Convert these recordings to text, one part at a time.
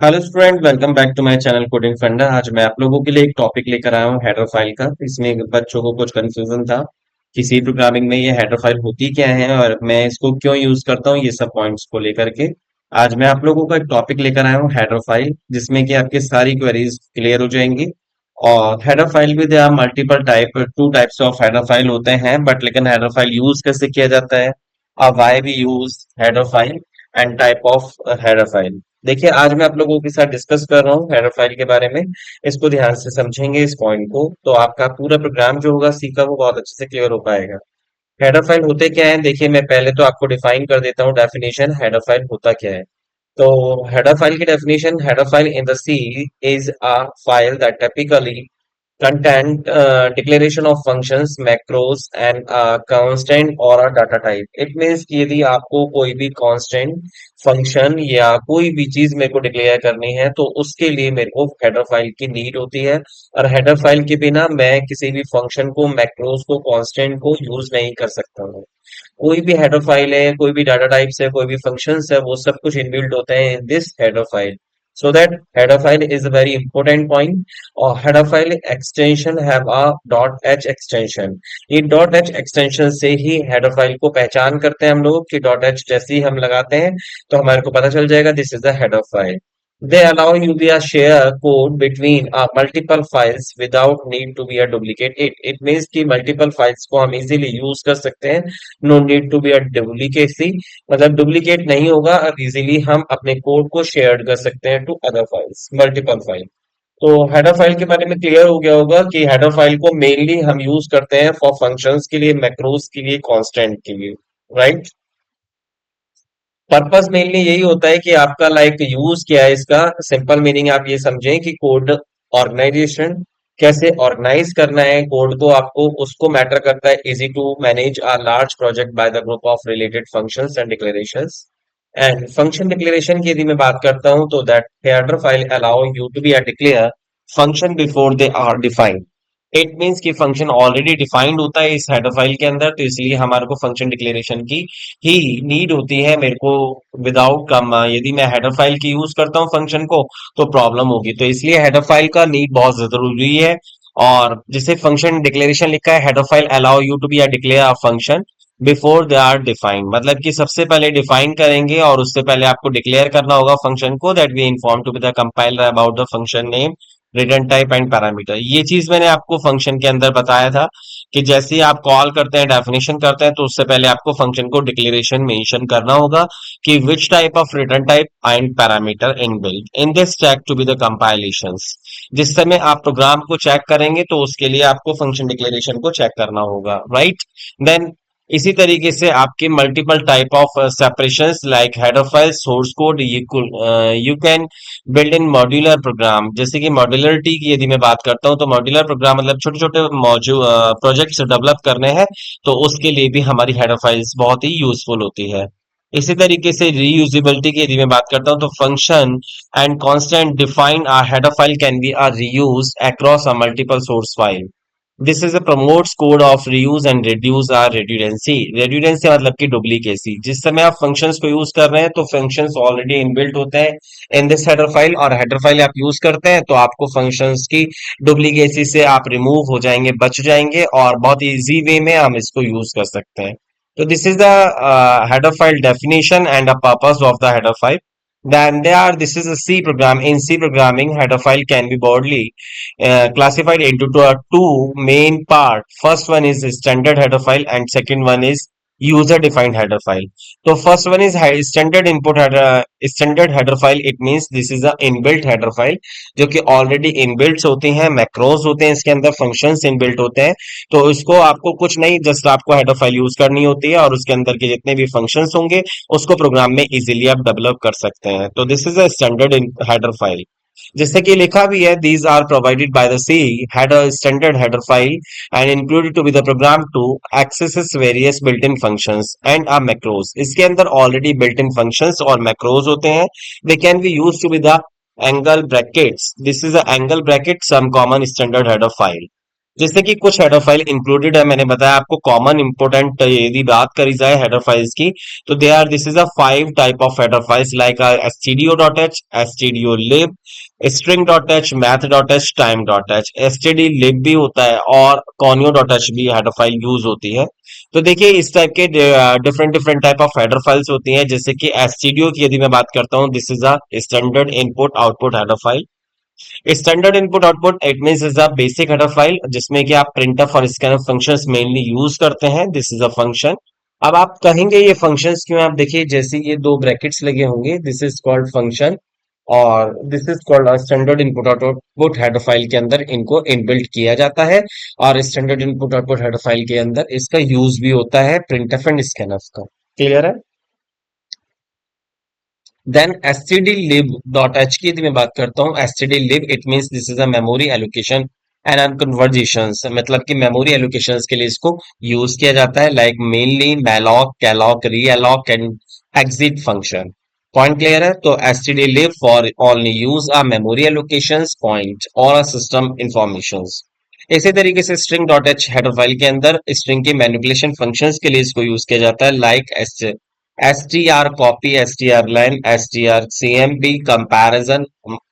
Hello student, welcome back to my channel coding funda. आज मैं आप लोगों के लिए एक टॉपिक लेकर आया हूँ हेडर फाइल का। इसमें बच्चों को कुछ कंफ्यूजन था कि सी प्रोग्रामिंग में ये हेडर फाइल होती क्या है और मैं इसको क्यों यूज करता हूँ, ये सब पॉइंट्स को लेकर के आज मैं आप लोगों को एक टॉपिक लेकर आया हूँ हेडर फाइल, जिसमें कि आपकी सारी क्वेरीज क्लियर हो जाएंगी। और हेडर फाइल भी they are multiple type, two types of header file होते हैं, बट लेकिन हेडर फाइल यूज कैसे किया जाता है, why we use header file and type of header file. देखिए, आज मैं आप लोगों के साथ डिस्कस कर रहा हूँ हेडर फाइल के बारे में। इसको ध्यान से समझेंगे इस पॉइंट को, तो आपका पूरा प्रोग्राम जो होगा सी का वो बहुत अच्छे से क्लियर हो पाएगा। हेडर फाइल होते क्या है, देखिए मैं पहले तो आपको डिफाइन कर देता हूँ। डेफिनेशन हेडर फाइल होता क्या है। तो हेडर फाइल की definition, header file in the C is a file that typically content declaration of functions macros and a constant or a data type। it means कि यदि आपको कोई भी constant फंक्शन या कोई भी चीज मेरे को डिक्लेयर करनी है तो उसके लिए मेरे को हेडर फाइल की नीड होती है। और हेडर फाइल के बिना मैं किसी भी फंक्शन को, मैक्रोस को, कांस्टेंट को यूज नहीं कर सकता हूँ। कोई भी हेडर फाइल है, कोई भी डाटा टाइप्स है, कोई भी फंक्शंस है, वो सब कुछ इनबिल्ट होते हैं in this header file. So that header file is a very important point। और header file extension have a .h extension। ये .h extension से ही header file को पहचान करते हैं हम लोग कि .h जैसे ही हम लगाते हैं तो हमारे को पता चल जाएगा this is the header file। They allow you to share code between multiple files without need to be a duplicate it। It means कि multiple files को हम easily use कर सकते हैं। No need to be a duplicacy, मतलब duplicate नहीं होगा और इजीली हम अपने कोड को शेयर कर सकते हैं to other files, multiple file. तो हेडर फाइल के बारे में क्लियर हो गया होगा कि हेडर फाइल को मेनली हम यूज करते हैं फॉर फंक्शंस के लिए, मैक्रोस के लिए, कांस्टेंट के लिए, राइट। पर्पस मेनली यही होता है कि आपका लाइक यूज क्या है इसका। सिंपल मीनिंग आप ये समझें कि कोड ऑर्गेनाइजेशन, कैसे ऑर्गेनाइज करना है कोड को आपको, उसको मैटर करता है। Easy to manage a large project by the group of related functions and declarations. And function declaration की यदि मैं बात करता हूं तो that header file allow you to be a declare function before they are defined. It means कि function already defined होता है इस हेडर फाइल के अंदर, तो इसलिए हमारे को फंक्शन डिक्लेरेशन की ही नीड होती है मेरे को। विदाउट कम यदि मैं हेडर फाइल की यूज करता हूँ फंक्शन को तो प्रॉब्लम होगी, तो इसलिए हेडर फाइल का नीड बहुत जरूरी है। और जिसे फंक्शन डिक्लेरेशन लिखा है, header file allow you to be a declare a function before they are defined, मतलब कि सबसे पहले डिफाइन करेंगे और उससे पहले आपको डिक्लेयर करना होगा फंक्शन को। That we inform to be the compiler about the function name, return type and parameter. ये चीज मैंने आपको फंक्शन के अंदर बताया था कि जैसे ही आप कॉल करते हैं, डेफिनेशन करते हैं, तो उससे पहले आपको फंक्शन को डिक्लेरेशन मेंशन करना होगा कि which type of return type and parameter inbuilt in this check to be the compilations. जिस समय आप प्रोग्राम को चेक करेंगे तो उसके लिए आपको फंक्शन डिक्लेरेशन को चेक करना होगा, राइट। देन इसी तरीके से आपके multiple type of separations like header file, source code, you can build in modular program. जैसे कि मॉड्यूलरिटी की यदि मैं बात करता हूँ तो मॉड्यूलर प्रोग्राम मतलब छोटे छोटे मॉड्यूल प्रोजेक्ट्स डेवलप करने हैं, तो उसके लिए भी हमारी हेडर फाइल्स बहुत ही यूजफुल होती है। इसी तरीके से रीयूजेबिलिटी की यदि मैं बात करता हूँ तो function and constant define a header file can be are reuse across a multiple source file. This is a promotes code of reuse and reduce are redundancy. Redundancy मतलब कि डुप्लीकेसी। जिस समय आप फंक्शंस को यूज कर रहे हैं तो फंक्शंस ऑलरेडी इनबिल्ट होते हैं इन दिस हेडर फाइल, और हेडर फाइल आप यूज करते हैं तो आपको फंक्शंस की डुप्लीकेसी से आप रिमूव हो जाएंगे, बच जाएंगे, और बहुत इजी वे में हम इसको यूज कर सकते हैं। So this is the header file definition and the purpose of the header file. Then this is a C program. In C programming, header file can be broadly classified into two main part. First one is standard header file and second one is user defined header file. So first one is standard input header, standard header file. It means this is a inbuilt header file जो कि already inbuilt होती हैं, macros होते हैं, इसके अंदर functions inbuilt होते हैं। तो इसको आपको कुछ नहीं, जस्ट आपको हेडर फाइल यूज करनी होती है और उसके अंदर के जितने भी फंक्शंस होंगे उसको प्रोग्राम में इजीली आप डेवलप कर सकते हैं। तो this is a standard header file. जैसे कि लिखा भी है, these are provided by the C header standard header file and included to be the program to access various built in functions and uh macros. इसके अंदर already built in functions और macros होते हैं। They can be use to be the angle brackets। This is a angle bracket, some common standard header file। जैसे कि कुछ header file included है, मैंने बताया आपको कॉमन इंपोर्टेंट यदि बात करी जाए हेडर फाइल्स की, तो they are this is a 5 type of header files like stdio.h, stdio.lib, string.h, math.h, time.h, std.lib भी होता है और conio.h भी हेडर फाइल यूज होती है। तो देखिए इस टाइप के different different type of header files होती हैं, जैसे कि stdio की यदि मैं बात करता हूँ, this is a standard input output header file. Standard input output it means is a basic header file जिसमें कि आप printf और scanf फंक्शंस मेनली यूज करते हैं, दिस इज अ फंक्शन। अब आप कहेंगे ये फंक्शंस क्यों, आप देखिए जैसे ये दो ब्रैकेट्स लगे होंगे, दिस इज कॉल्ड फंक्शन और this is called standard input output header file के अंदर इनको इनबिल्ट किया जाता है। और standard input output header file के अंदर इसका यूज भी होता है printf एंड scanf का। क्लियर है? देन stdlib.h की यदि मैं बात करता हूँ, stdlib it means this is a memory allocation and conversations, मतलब कि मेमोरी एलोकेशंस के लिए इसको यूज किया जाता है, like mainly malloc, calloc, realloc and exit function. Point clear है? तो stdlib for only use a memory allocations point और सिस्टम इंफॉर्मेशंस। इसी तरीके से string.h हेडर फाइल के अंदर स्ट्रिंग के मैनिपुलेशन फंक्शंस के लिए इसको यूज किया जाता है, like str copy, str len, str cmp comparison,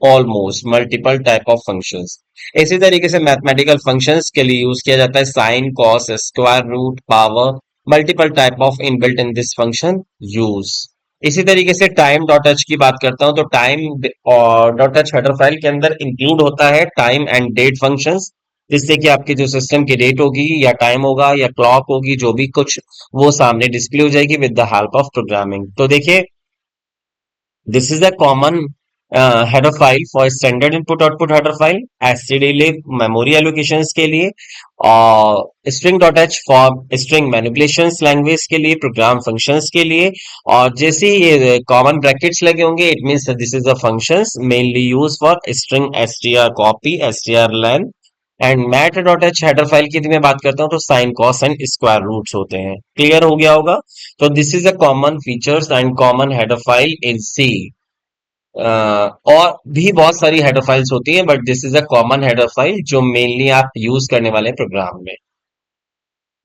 almost multiple type of functions. इसी तरीके से मैथमेटिकल फंक्शंस के लिए यूज किया जाता है sine, cos, square root, power, multiple type of inbuilt in this function use. इसी तरीके से टाइम डॉट एच की बात करता हूं, तो time dot H header file के अंदर इंक्लूड होता है टाइम एंड डेट फंक्शंस, जिससे कि आपकी जो सिस्टम की डेट होगी या टाइम होगा या क्लॉक होगी जो भी कुछ, वो सामने डिस्प्ले हो जाएगी with the help of programming. तो देखिए this is a common header file for standard input output header file, stdlib memory allocations के लिए, और string dot H for string manipulations language के लिए, प्रोग्राम फंक्शंस के लिए। और जैसे ही ये कॉमन ब्रैकेट्स लगे होंगे it means this is a functions mainly use for string str copy, str len and math dot H header file की यदि मैं बात करता हूँ, तो sine, cos and square roots होते हैं। क्लियर हो गया होगा? तो this is a common features and common header file in C. और भी बहुत सारी हेडर फाइल्स होती हैं but this is a common header file जो मेनली आप यूज करने वाले प्रोग्राम में।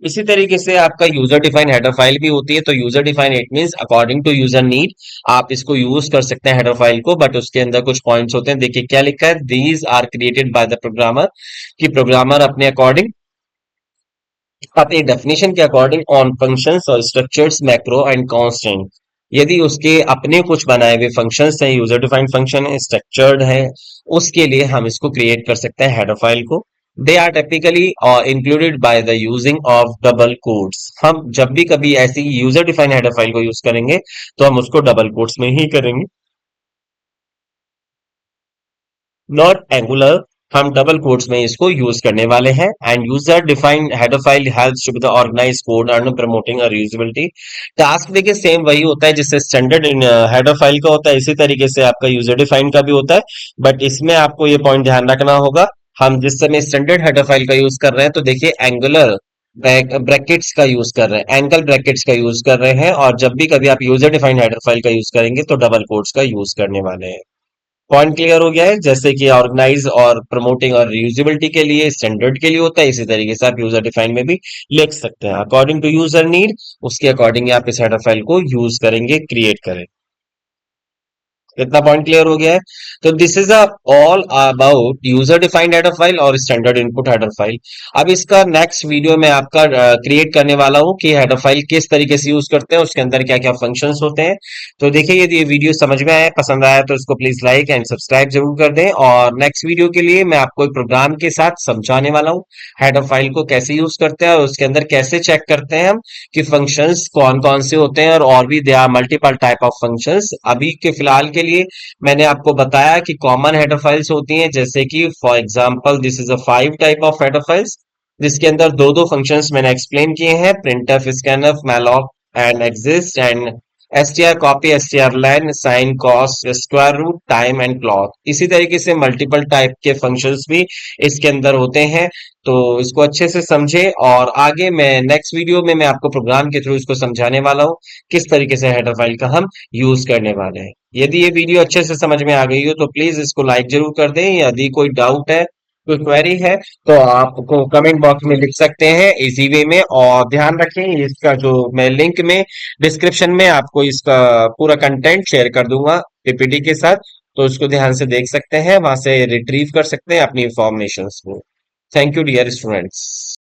इसी तरीके से आपका यूजर डिफाइन हेडर फाइल भी होती है, तो user define it means according to user need आप इसको यूज कर सकते हैं हेडर फाइल को, बट उसके अंदर कुछ पॉइंट्स होते हैं। देखिए क्या लिखा है, these are created by the programmer, कि प्रोग्रामर अपने अकॉर्डिंग, अपनी डेफिनेशन के अकॉर्डिंग ऑन फंक्शंस और स्ट्रक्चर्स मैक्रो एंड कांस्टेंट, यदि उसके अपने कुछ बनाए हुए फंक्शंस हैं, यूजर डिफाइंड फंक्शन है, स्ट्रक्चर्ड है, उसके लिए हम इसको क्रिएट कर सकते हैं हेडर फाइल को। They are typically included by the using of double quotes, हम जब भी कभी ऐसी यूजर डिफाइंड हेडर फाइल को यूज करेंगे तो हम उसको डबल कोट्स में ही करेंगे, नॉट एंगुलर। हम डबल कोट्स में इसको यूज करने वाले हैं। And user defined header file helps to be the organise code and promoting a reusability. Task देखिए सेम वही होता है जिससे स्टैंडर्ड हेडर फाइल का होता है, इसी तरीके से आपका यूजर डिफाइंड का भी होता है। बट इसमें आपको ये पॉइंट ध्यान रखना होगा, हम जिस समय स्टैंडर्ड हेडर फाइल का यूज कर रहे हैं तो देखिए एंगुलर ब्रैकेट्स का यूज कर रहे हैं, एंगल ब्रैकेट्स का यूज कर रहे हैं, और जब भी कभी आप यूजर डिफाइंड हेडर फाइल का यूज करेंगे तो डबल कोट्स का यूज करने वाले हैं। पॉइंट क्लियर हो गया है? जैसे कि ऑर्गेनाइज और प्रमोटिंग और रीयूजेबिलिटी के लिए स्टैंडर्ड के लिए होता है, इसी तरीके से आप यूजर डिफाइन में भी लिख सकते हैं अकॉर्डिंग टू यूजर नीड, उसके अकॉर्डिंग आप इस हेडर फाइल को यूज करेंगे, क्रिएट करें। इतना पॉइंट क्लियर हो गया है? तो this is all about user defined header file और स्टैंडर्ड इनपुट हेडर फाइल। अब इसका नेक्स्ट वीडियो में आपका क्रिएट करने वाला हूं कि हेडर फाइल किस तरीके से यूज करते हैं, उसके अंदर क्या क्या फंक्शंस होते हैं। तो देखिए यदि ये वीडियो समझ में आया, पसंद आया, तो इसको प्लीज लाइक एंड सब्सक्राइब जरूर कर दें। और नेक्स्ट वीडियो के लिए मैं आपको एक प्रोग्राम के साथ समझाने वाला हूँ हेडर फाइल को कैसे यूज करते हैं और उसके अंदर कैसे चेक करते हैं हम कि फंक्शंस कौन कौन से होते हैं, और भी they are multiple type of functions. अभी के फिलहाल के लिए मैंने आपको बताया कि कॉमन हेडर फाइल्स होती हैं, जैसे कि for example this is a 5 type of header files, जिसके अंदर दो दो फंक्शंस मैंने एक्सप्लेन किए हैं, printf, scanf, malloc and exist and str copy, str len, sin, cos, square root, time and clock। इसी तरीके से मल्टीपल टाइप के फंक्शंस भी इसके अंदर होते हैं। तो इसको अच्छे से समझे, और आगे मैं नेक्स्ट वीडियो में मैं आपको प्रोग्राम के थ्रू इसको समझाने वाला हूँ किस तरीके से हेडर फाइल का हम यूज करने वाले हैं। यदि ये वीडियो अच्छे से समझ में आ गई हो तो प्लीज इसको लाइक जरूर कर दें। यदि कोई डाउट है कोई क्वेरी है तो आपको कमेंट बॉक्स में लिख सकते हैं इजी वे में। और ध्यान रखें, इसका जो मैं लिंक में डिस्क्रिप्शन में आपको इसका पूरा कंटेंट शेयर कर दूंगा पीपीटी के साथ, तो उसको ध्यान से देख सकते हैं, वहां से रिट्रीव कर सकते हैं अपनी इंफॉर्मेशन को। Thank you dear students.